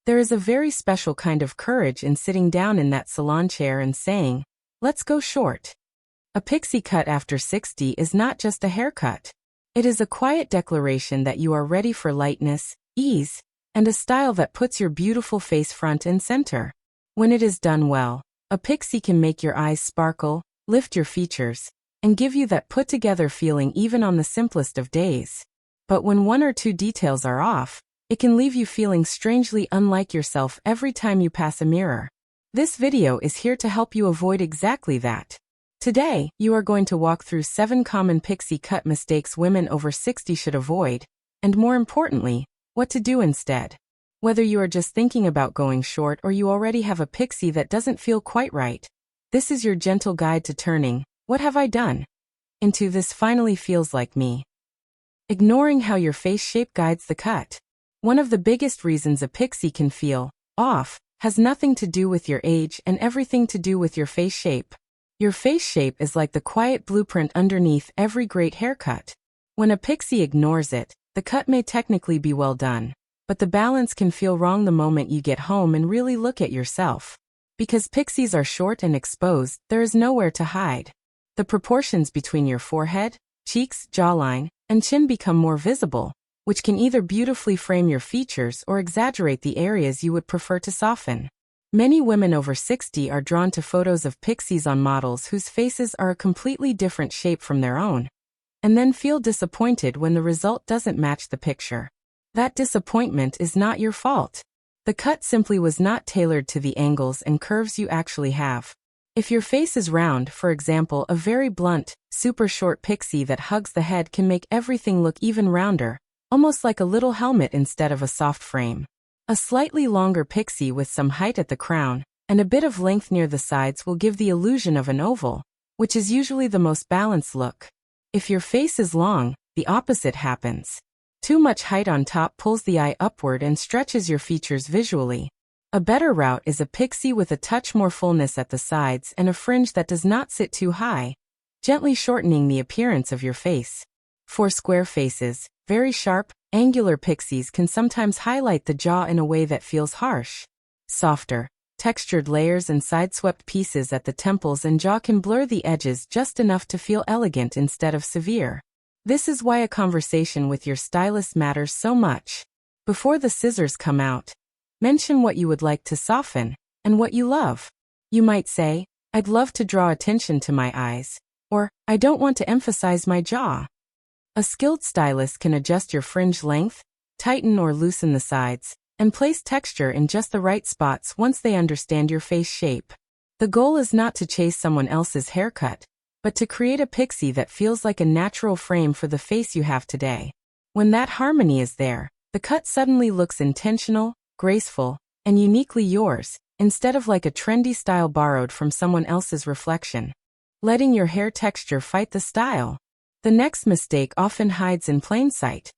There is a very special kind of courage in sitting down in that salon chair and saying, "Let's go short." A pixie cut after 60 is not just a haircut. It is a quiet declaration that you are ready for lightness, ease, and a style that puts your beautiful face front and center. When it is done well, a pixie can make your eyes sparkle, lift your features, and give you that put-together feeling even on the simplest of days. But when one or two details are off, it can leave you feeling strangely unlike yourself every time you pass a mirror. This video is here to help you avoid exactly that. Today, you are going to walk through 7 common pixie cut mistakes women over 60 should avoid, and more importantly, what to do instead. Whether you are just thinking about going short or you already have a pixie that doesn't feel quite right, this is your gentle guide to turning "What have I done?" into "This finally feels like me." Ignoring how your face shape guides the cut. One of the biggest reasons a pixie can feel off has nothing to do with your age and everything to do with your face shape. Your face shape is like the quiet blueprint underneath every great haircut. When a pixie ignores it, the cut may technically be well done, but the balance can feel wrong the moment you get home and really look at yourself. Because pixies are short and exposed, there is nowhere to hide. The proportions between your forehead, cheeks, jawline, and chin become more visible, which can either beautifully frame your features or exaggerate the areas you would prefer to soften. Many women over 60 are drawn to photos of pixies on models whose faces are a completely different shape from their own, and then feel disappointed when the result doesn't match the picture. That disappointment is not your fault. The cut simply was not tailored to the angles and curves you actually have. If your face is round, for example, a very blunt, super short pixie that hugs the head can make everything look even rounder, almost like a little helmet instead of a soft frame. A slightly longer pixie with some height at the crown and a bit of length near the sides will give the illusion of an oval, which is usually the most balanced look. If your face is long, the opposite happens. Too much height on top pulls the eye upward and stretches your features visually. A better route is a pixie with a touch more fullness at the sides and a fringe that does not sit too high, gently shortening the appearance of your face. For square faces, very sharp, angular pixies can sometimes highlight the jaw in a way that feels harsh. Softer, textured layers and side-swept pieces at the temples and jaw can blur the edges just enough to feel elegant instead of severe. This is why a conversation with your stylist matters so much. Before the scissors come out, mention what you would like to soften and what you love. You might say, "I'd love to draw attention to my eyes," or "I don't want to emphasize my jaw." A skilled stylist can adjust your fringe length, tighten or loosen the sides, and place texture in just the right spots once they understand your face shape. The goal is not to chase someone else's haircut, but to create a pixie that feels like a natural frame for the face you have today. When that harmony is there, the cut suddenly looks intentional, graceful, and uniquely yours, instead of like a trendy style borrowed from someone else's reflection. Letting your hair texture fight the style. The next mistake often hides in plain sight.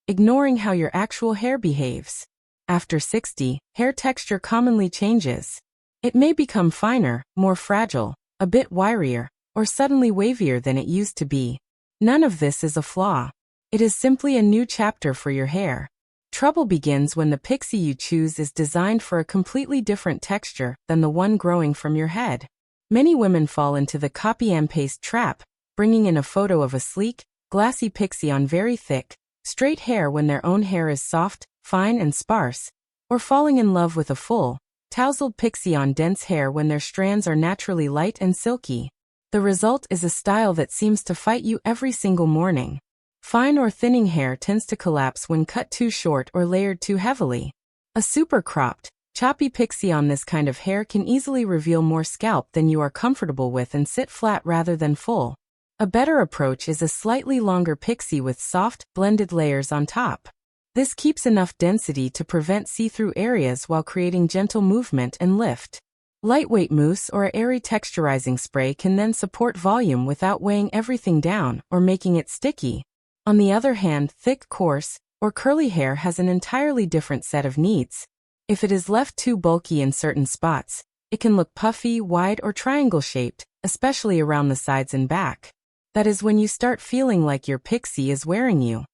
Ignoring how your actual hair behaves. After 60, hair texture commonly changes. It may become finer, more fragile, a bit wirier, or suddenly wavier than it used to be. None of this is a flaw. It is simply a new chapter for your hair. Trouble begins when the pixie you choose is designed for a completely different texture than the one growing from your head. Many women fall into the copy and paste trap, bringing in a photo of a sleek, glassy pixie on very thick, straight hair when their own hair is soft, fine and sparse, or falling in love with a full, tousled pixie on dense hair when their strands are naturally light and silky. The result is a style that seems to fight you every single morning. Fine or thinning hair tends to collapse when cut too short or layered too heavily. A super cropped, choppy pixie on this kind of hair can easily reveal more scalp than you are comfortable with and sit flat rather than full. A better approach is a slightly longer pixie with soft, blended layers on top. This keeps enough density to prevent see-through areas while creating gentle movement and lift. Lightweight mousse or a airy texturizing spray can then support volume without weighing everything down or making it sticky. On the other hand, thick, coarse, or curly hair has an entirely different set of needs. If it is left too bulky in certain spots, it can look puffy, wide, or triangle-shaped, especially around the sides and back. That is when you start feeling like your pixie is wearing you,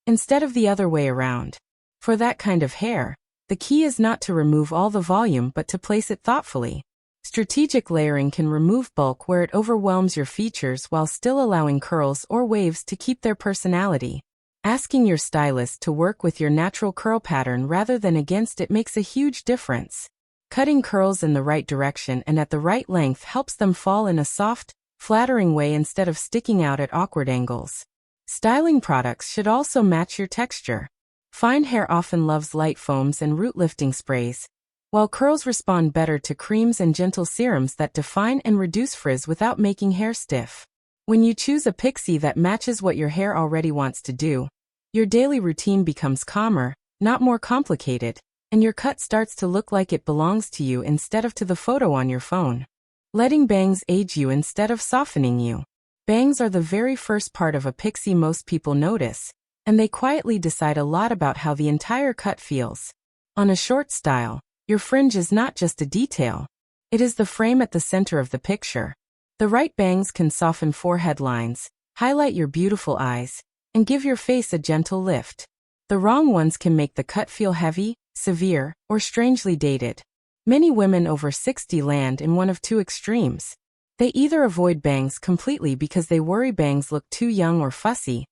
instead of the other way around. For that kind of hair, The key is not to remove all the volume but to place it thoughtfully. Strategic layering can remove bulk where it overwhelms your features while still allowing curls or waves to keep their personality. Asking your stylist to work with your natural curl pattern rather than against it makes a huge difference. Cutting curls in the right direction and at the right length helps them fall in a soft, flattering way instead of sticking out at awkward angles. Styling products should also match your texture. Fine hair often loves light foams and root-lifting sprays, while curls respond better to creams and gentle serums that define and reduce frizz without making hair stiff. When you choose a Pixie that matches what your hair already wants to do, your daily routine becomes calmer, not more complicated, and your cut starts to look like it belongs to you instead of to the photo on your phone. Letting bangs age you instead of softening you. Bangs are the very first part of a Pixie most people notice, and they quietly decide a lot about how the entire cut feels. On a short style, your fringe is not just a detail. It is the frame at the center of the picture. The right bangs can soften forehead lines, highlight your beautiful eyes, and give your face a gentle lift. The wrong ones can make the cut feel heavy, severe, or strangely dated. Many women over 60 land in one of two extremes. They either avoid bangs completely because they worry bangs look too young or fussy,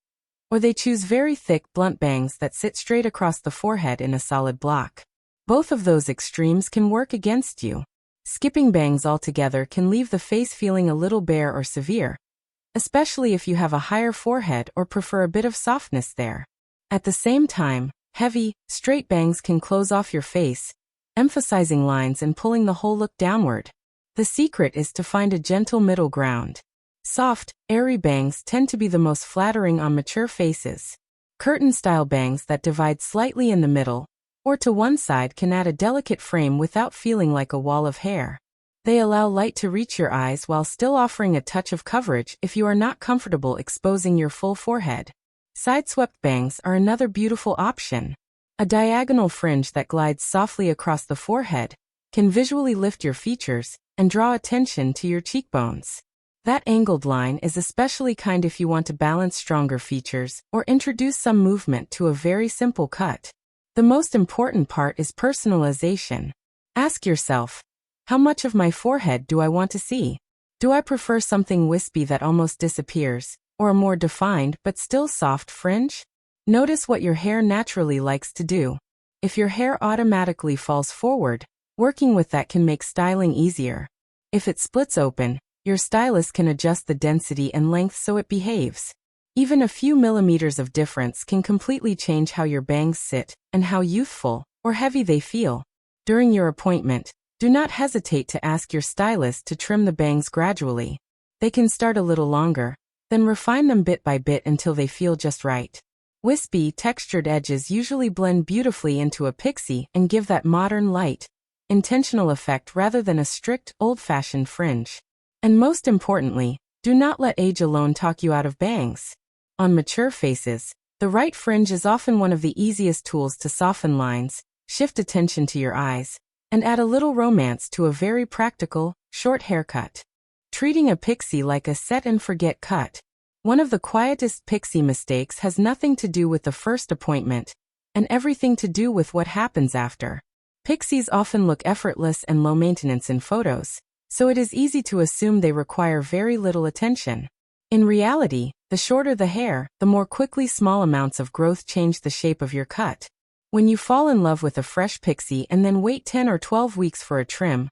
or they choose very thick, blunt bangs that sit straight across the forehead in a solid block. Both of those extremes can work against you. Skipping bangs altogether can leave the face feeling a little bare or severe, especially if you have a higher forehead or prefer a bit of softness there. At the same time, heavy, straight bangs can close off your face, emphasizing lines and pulling the whole look downward. The secret is to find a gentle middle ground. Soft, airy bangs tend to be the most flattering on mature faces. Curtain-style bangs that divide slightly in the middle, or to one side can add a delicate frame without feeling like a wall of hair. They allow light to reach your eyes while still offering a touch of coverage if you are not comfortable exposing your full forehead. Side-swept bangs are another beautiful option. A diagonal fringe that glides softly across the forehead can visually lift your features and draw attention to your cheekbones. That angled line is especially kind if you want to balance stronger features or introduce some movement to a very simple cut. The most important part is personalization. Ask yourself, how much of my forehead do I want to see? Do I prefer something wispy that almost disappears, or a more defined but still soft fringe? Notice what your hair naturally likes to do. If your hair automatically falls forward, working with that can make styling easier. If it splits open, your stylist can adjust the density and length so it behaves. Even a few millimeters of difference can completely change how your bangs sit and how youthful or heavy they feel. During your appointment, do not hesitate to ask your stylist to trim the bangs gradually. They can start a little longer, then refine them bit by bit until they feel just right. Wispy, textured edges usually blend beautifully into a Pixie and give that modern, light, intentional effect rather than a strict, old-fashioned fringe. And most importantly, do not let age alone talk you out of bangs. On mature faces, the right fringe is often one of the easiest tools to soften lines, shift attention to your eyes, and add a little romance to a very practical, short haircut. Treating a Pixie like a set-and-forget cut. One of the quietest Pixie mistakes has nothing to do with the first appointment, and everything to do with what happens after. Pixies often look effortless and low maintenance in photos, so it is easy to assume they require very little attention. In reality, the shorter the hair, the more quickly small amounts of growth change the shape of your cut. When you fall in love with a fresh Pixie and then wait 10 or 12 weeks for a trim,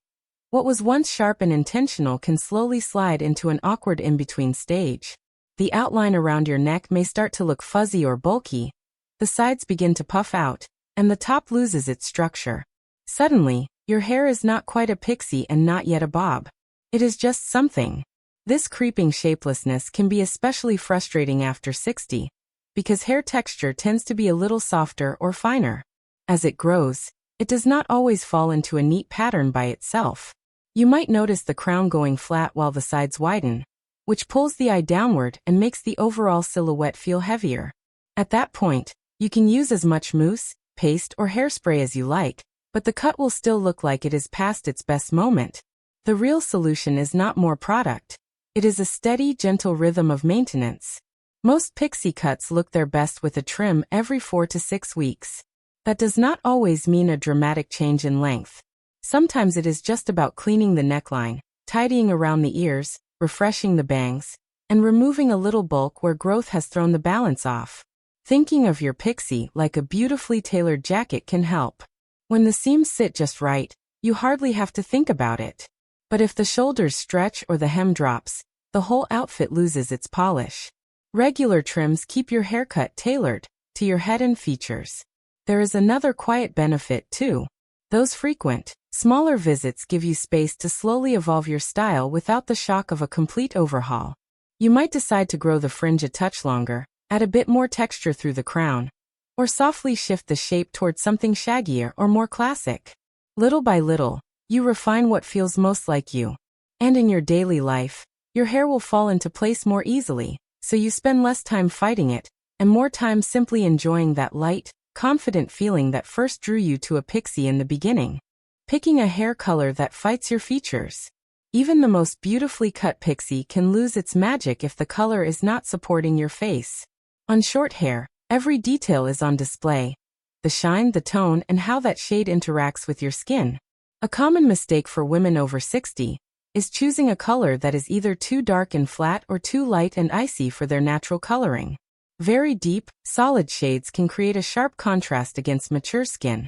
what was once sharp and intentional can slowly slide into an awkward in-between stage. The outline around your neck may start to look fuzzy or bulky, the sides begin to puff out, and the top loses its structure. Suddenly, your hair is not quite a Pixie and not yet a bob. It is just something. This creeping shapelessness can be especially frustrating after 60, because hair texture tends to be a little softer or finer. As it grows, it does not always fall into a neat pattern by itself. You might notice the crown going flat while the sides widen, which pulls the eye downward and makes the overall silhouette feel heavier. At that point, you can use as much mousse, paste, or hairspray as you like, but the cut will still look like it is past its best moment. The real solution is not more product. It is a steady, gentle rhythm of maintenance. Most Pixie cuts look their best with a trim every 4 to 6 weeks. That does not always mean a dramatic change in length. Sometimes it is just about cleaning the neckline, tidying around the ears, refreshing the bangs, and removing a little bulk where growth has thrown the balance off. Thinking of your pixie like a beautifully tailored jacket can help. When the seams sit just right, you hardly have to think about it. But if the shoulders stretch or the hem drops, the whole outfit loses its polish. Regular trims keep your haircut tailored to your head and features. There is another quiet benefit too. Those frequent, smaller visits give you space to slowly evolve your style without the shock of a complete overhaul. You might decide to grow the fringe a touch longer, add a bit more texture through the crown, or softly shift the shape towards something shaggier or more classic. Little by little, you refine what feels most like you. And in your daily life, your hair will fall into place more easily, so you spend less time fighting it, and more time simply enjoying that light, confident feeling that first drew you to a pixie in the beginning. Picking a hair color that fights your features. Even the most beautifully cut pixie can lose its magic if the color is not supporting your face. On short hair, every detail is on display. The shine, the tone, and how that shade interacts with your skin. A common mistake for women over 60 is choosing a color that is either too dark and flat or too light and icy for their natural coloring. Very deep, solid shades can create a sharp contrast against mature skin,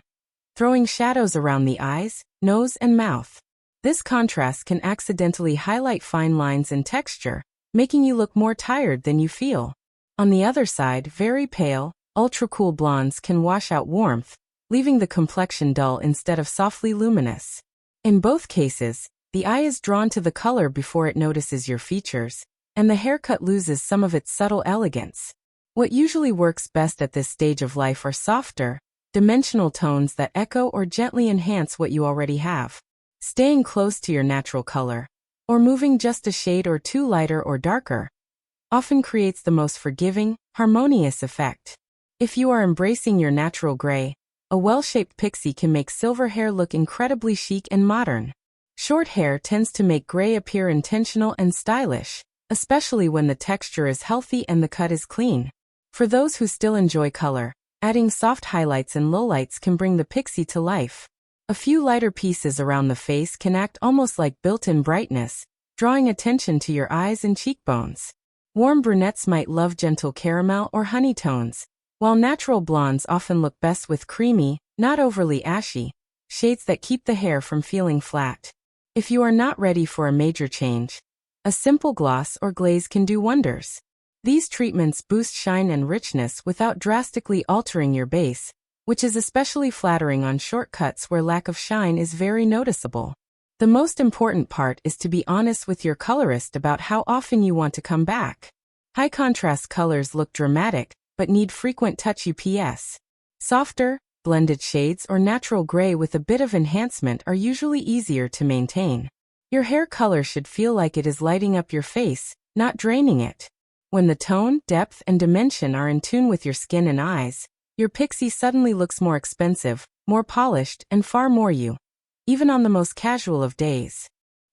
throwing shadows around the eyes, nose, and mouth. This contrast can accidentally highlight fine lines and texture, making you look more tired than you feel. On the other side, very pale, ultra-cool blondes can wash out warmth, leaving the complexion dull instead of softly luminous. In both cases, the eye is drawn to the color before it notices your features, and the haircut loses some of its subtle elegance. What usually works best at this stage of life are softer, dimensional tones that echo or gently enhance what you already have. Staying close to your natural color, or moving just a shade or two lighter or darker, often creates the most forgiving, harmonious effect. If you are embracing your natural gray, a well-shaped pixie can make silver hair look incredibly chic and modern. Short hair tends to make gray appear intentional and stylish, especially when the texture is healthy and the cut is clean. For those who still enjoy color, adding soft highlights and lowlights can bring the pixie to life. A few lighter pieces around the face can act almost like built-in brightness, drawing attention to your eyes and cheekbones. Warm brunettes might love gentle caramel or honey tones, while natural blondes often look best with creamy, not overly ashy, shades that keep the hair from feeling flat. If you are not ready for a major change, a simple gloss or glaze can do wonders. These treatments boost shine and richness without drastically altering your base, which is especially flattering on short cuts where lack of shine is very noticeable. The most important part is to be honest with your colorist about how often you want to come back. High contrast colors look dramatic, but need frequent touch ups. Softer, blended shades or natural gray with a bit of enhancement are usually easier to maintain. Your hair color should feel like it is lighting up your face, not draining it. When the tone, depth, and dimension are in tune with your skin and eyes, your pixie suddenly looks more expensive, more polished, and far more you. Even on the most casual of days.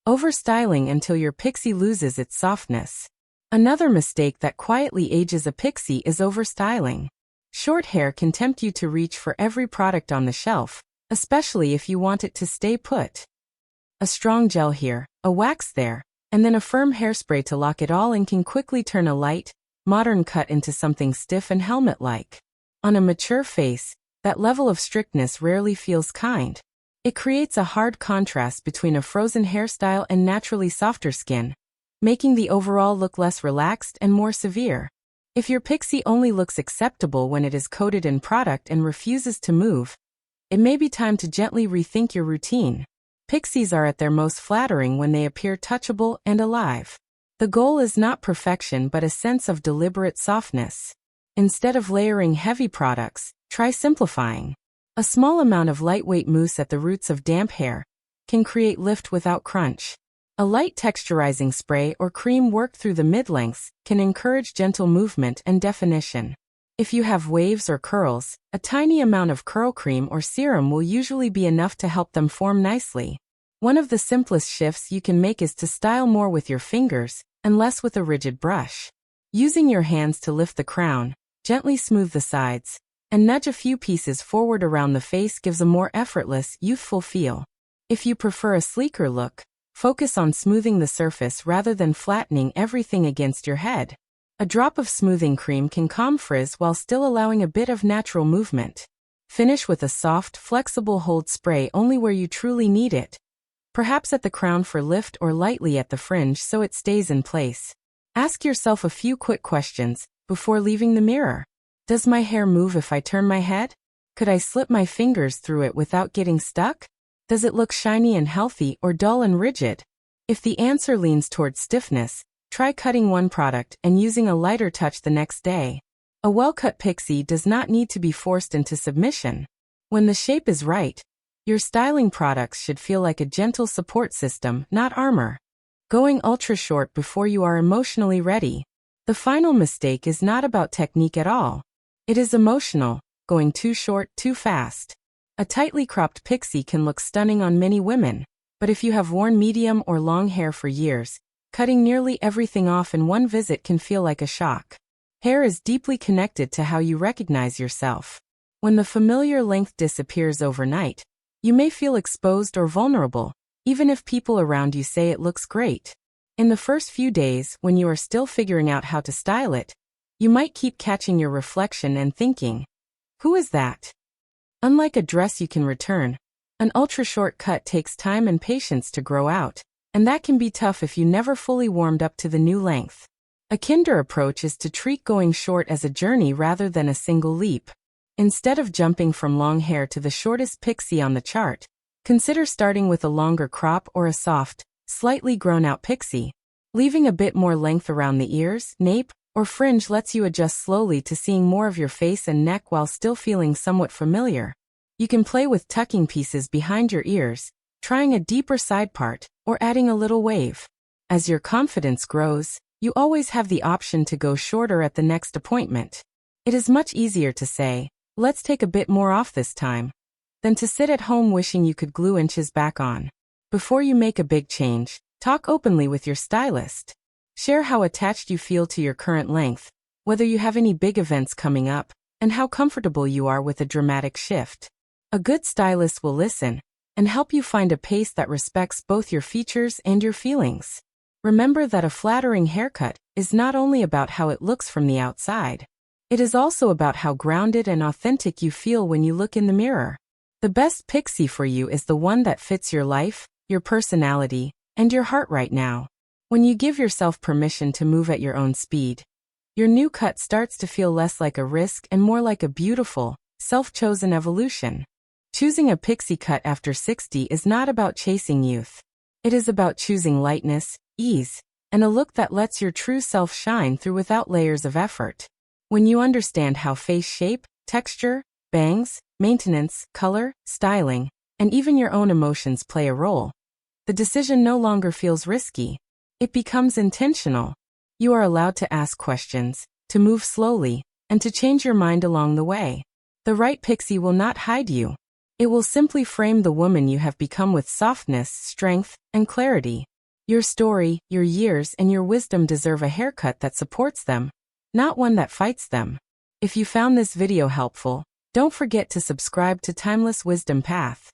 Overstyling until your pixie loses its softness. Another mistake that quietly ages a pixie is overstyling. Short hair can tempt you to reach for every product on the shelf, especially if you want it to stay put. A strong gel here, a wax there, and then a firm hairspray to lock it all in can quickly turn a light, modern cut into something stiff and helmet-like. On a mature face, that level of strictness rarely feels kind. It creates a hard contrast between a frozen hairstyle and naturally softer skin, making the overall look less relaxed and more severe. If your pixie only looks acceptable when it is coated in product and refuses to move, it may be time to gently rethink your routine. Pixies are at their most flattering when they appear touchable and alive. The goal is not perfection but a sense of deliberate softness. Instead of layering heavy products, try simplifying. A small amount of lightweight mousse at the roots of damp hair can create lift without crunch. A light texturizing spray or cream worked through the mid-lengths can encourage gentle movement and definition. If you have waves or curls, a tiny amount of curl cream or serum will usually be enough to help them form nicely. One of the simplest shifts you can make is to style more with your fingers and less with a rigid brush. Using your hands to lift the crown, gently smooth the sides, and nudge a few pieces forward around the face gives a more effortless, youthful feel. If you prefer a sleeker look, focus on smoothing the surface rather than flattening everything against your head. A drop of smoothing cream can calm frizz while still allowing a bit of natural movement. Finish with a soft, flexible hold spray only where you truly need it. Perhaps at the crown for lift or lightly at the fringe so it stays in place. Ask yourself a few quick questions before leaving the mirror. Does my hair move if I turn my head? Could I slip my fingers through it without getting stuck? Does it look shiny and healthy or dull and rigid? If the answer leans towards stiffness, try cutting one product and using a lighter touch the next day. A well-cut pixie does not need to be forced into submission. When the shape is right, your styling products should feel like a gentle support system, not armor. Going ultra short before you are emotionally ready. The final mistake is not about technique at all. It is emotional, going too short too fast. A tightly cropped pixie can look stunning on many women, but if you have worn medium or long hair for years, cutting nearly everything off in one visit can feel like a shock. Hair is deeply connected to how you recognize yourself. When the familiar length disappears overnight, you may feel exposed or vulnerable, even if people around you say it looks great. In the first few days, when you are still figuring out how to style it, you might keep catching your reflection and thinking, "Who is that?" Unlike a dress you can return, an ultra-short cut takes time and patience to grow out, and that can be tough if you never fully warmed up to the new length. A kinder approach is to treat going short as a journey rather than a single leap. Instead of jumping from long hair to the shortest pixie on the chart, consider starting with a longer crop or a soft, slightly grown-out pixie. Leaving a bit more length around the ears, nape, or fringe lets you adjust slowly to seeing more of your face and neck while still feeling somewhat familiar. You can play with tucking pieces behind your ears, trying a deeper side part, or adding a little wave. As your confidence grows, you always have the option to go shorter at the next appointment. It is much easier to say, "Let's take a bit more off this time," than to sit at home wishing you could glue inches back on. Before you make a big change, talk openly with your stylist. Share how attached you feel to your current length, whether you have any big events coming up, and how comfortable you are with a dramatic shift. A good stylist will listen and help you find a pace that respects both your features and your feelings. Remember that a flattering haircut is not only about how it looks from the outside. It is also about how grounded and authentic you feel when you look in the mirror. The best pixie for you is the one that fits your life, your personality, and your heart right now. When you give yourself permission to move at your own speed, your new cut starts to feel less like a risk and more like a beautiful, self-chosen evolution. Choosing a pixie cut after 60 is not about chasing youth. It is about choosing lightness, ease, and a look that lets your true self shine through without layers of effort. When you understand how face shape, texture, bangs, maintenance, color, styling, and even your own emotions play a role, the decision no longer feels risky. It becomes intentional. You are allowed to ask questions, to move slowly, and to change your mind along the way. The right pixie will not hide you. It will simply frame the woman you have become with softness, strength, and clarity. Your story, your years, and your wisdom deserve a haircut that supports them, not one that fights them. If you found this video helpful, don't forget to subscribe to Timeless Wisdom Path.